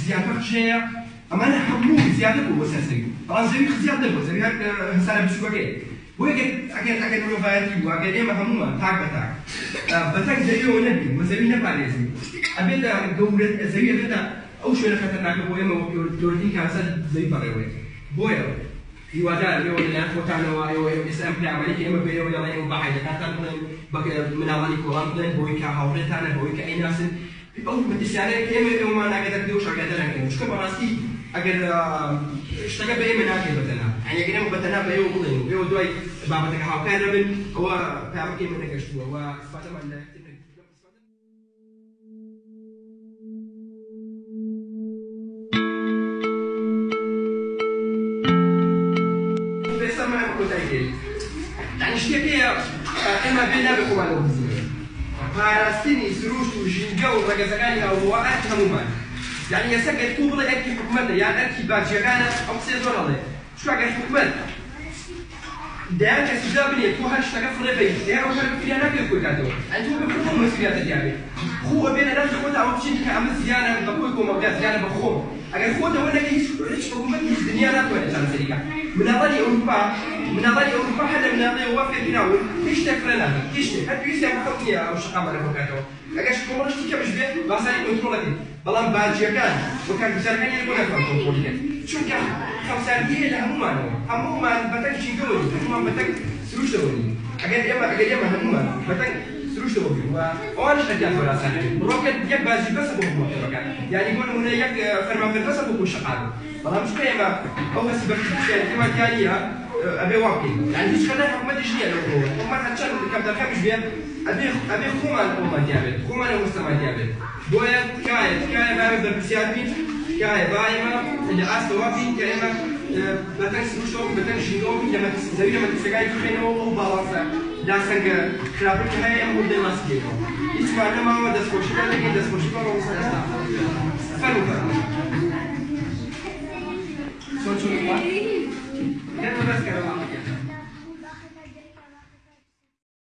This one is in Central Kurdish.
زیاتر شەیە ئەمانە هەموو زیاتر بوو بۆ سەرسەوی بەڵام زەوی زیاد نەبوو زەوی هەر هەسارە بچووکەکەی بۆ ئەگەر مرۆڤایەتی بوو ئەگەر ئێمە هەموومان تاک بە تاک بەتەنگ زەویەوە نەبین بۆ زەوی نەپارێزین ئەبێتە گەورەت زەوی ئەبێتە ئەو شوێنە خەتەرناکە بۆ ئێمە گەورەترین کارەسەر زەوی بەڕێوەیە بۆیە هیوادار ئێوە لەلایەن خۆتانەوە ئێوە ئێستا ئەم پلانەوەیەکی ئێمە بە ئێوە دەڵێن و بەعایدەکانتان بڵێن بە مناڵانی کۆڵان بڵێن بۆی کە هاوڕێتانە بۆی کە ئەیناسن ئەو مەترسیانەیە کە ئێمە ئێوەمان ناگەدە دێ و شاگەدەرانکەین چکە بەڕاستی ئەگەر شتەکە بە ئێمە ناکەین بەتەنها یعنی ئەگەر ئێمە بەتەنها بە ئێوە بڵێن و ئێوە دوای بابەتەکە هاوکار نەبن ئەوە پامەکەی من نەگەشتووە و استفادەمان لە يعني شتێکەیە ئێمە بێ نابێ خۆمانەوە بزیێ پاراستنی سروشت و ژینگە و ڕێگەزەکانی ئەوواعات هەمومان یعنی ئێستا گەر تو بڵێ ئەرکی حکومەتە یان ئەرکی باجیەکانە ئەو قسەیە زۆر هەڵێ چووکە گەر حکومەت دایان کەسیدا بنێت تۆ هەر شتەکە فڕێ بەیت ئێ ئەو هەر فریان ناکرێت خۆی کاتەوە ئەن تۆ بێ خۆ مەسئولیەتت یابێت خۆ ئەبێنە لەم خۆت ئەوە بچیت کە ئەمە زیانە بە خۆی کۆمەڵگا زیانە بە خۆم ئەگەر خۆتەوە نەکەی هیچ حکومەت هیچ دنیا ناتوانێت چارەسەریکە مناڵانی ئەوروپا هەر لە مناڵەیە وا فێرکراون هیچ شتێک فڕێ ناکەن هیچ شتێک هەر پێویستیان بە خەڵک نییە ئەو شقامانە بۆ کاتەوە ئەگەر کۆمەڵشتی کەمش بێت باسانی کۆنترۆڵەکەین بەڵام باجیەکان بۆ کارگوزارەکانی بۆ ناتوان کۆنترۆڵیکەن چونکە خەمساریە لە هەمومان بەتەنگ چینگەوە هەمومان بەتەنگ سروشتەوە نین ئەگەر ئێمە هەمومان بەتەنگ سروشتەوە بین و ئەوانش ئەجیان زۆر ئاسانە بێت ڕۆکەت یەک بازی بەسە بۆ حکومەتەکان یعنی بۆ نمونە یەک فەرمانبەر بەسە بۆ شەقام بەڵام چکە ئێمە ئەو هەسی بەرزیان ئێمە دیاریە ئەبێ وا بکەین یعنی هیچ خەدای حکومەتیش نییە لەو حکومەت هەرچەند کەمتەرخەمیش بێت ئەبێ خۆمان ئەومان دیابێت خۆمان ئەوەستەمان دیابێت بۆیە تکایە باوێ بەرپرسیار بین تکایە با ئێمە لە ئاستەوا بین کە ئێمە بەتەنگ سروشتەوە بین بەتەنگ ژینگەوە بین لە زەوی لە مەترسیەکانی بخێنەوە ئەو باڵاسە لاسەنگە خراپەی کە هەیە ئێمە بۆ بدەین ماسی پێکەوە هیچمان نەماوە دەستخۆشیەکان دەکەین دەستخۆشی بەڕۆ سەرستا فەرموو چۆن بەس کەرەوە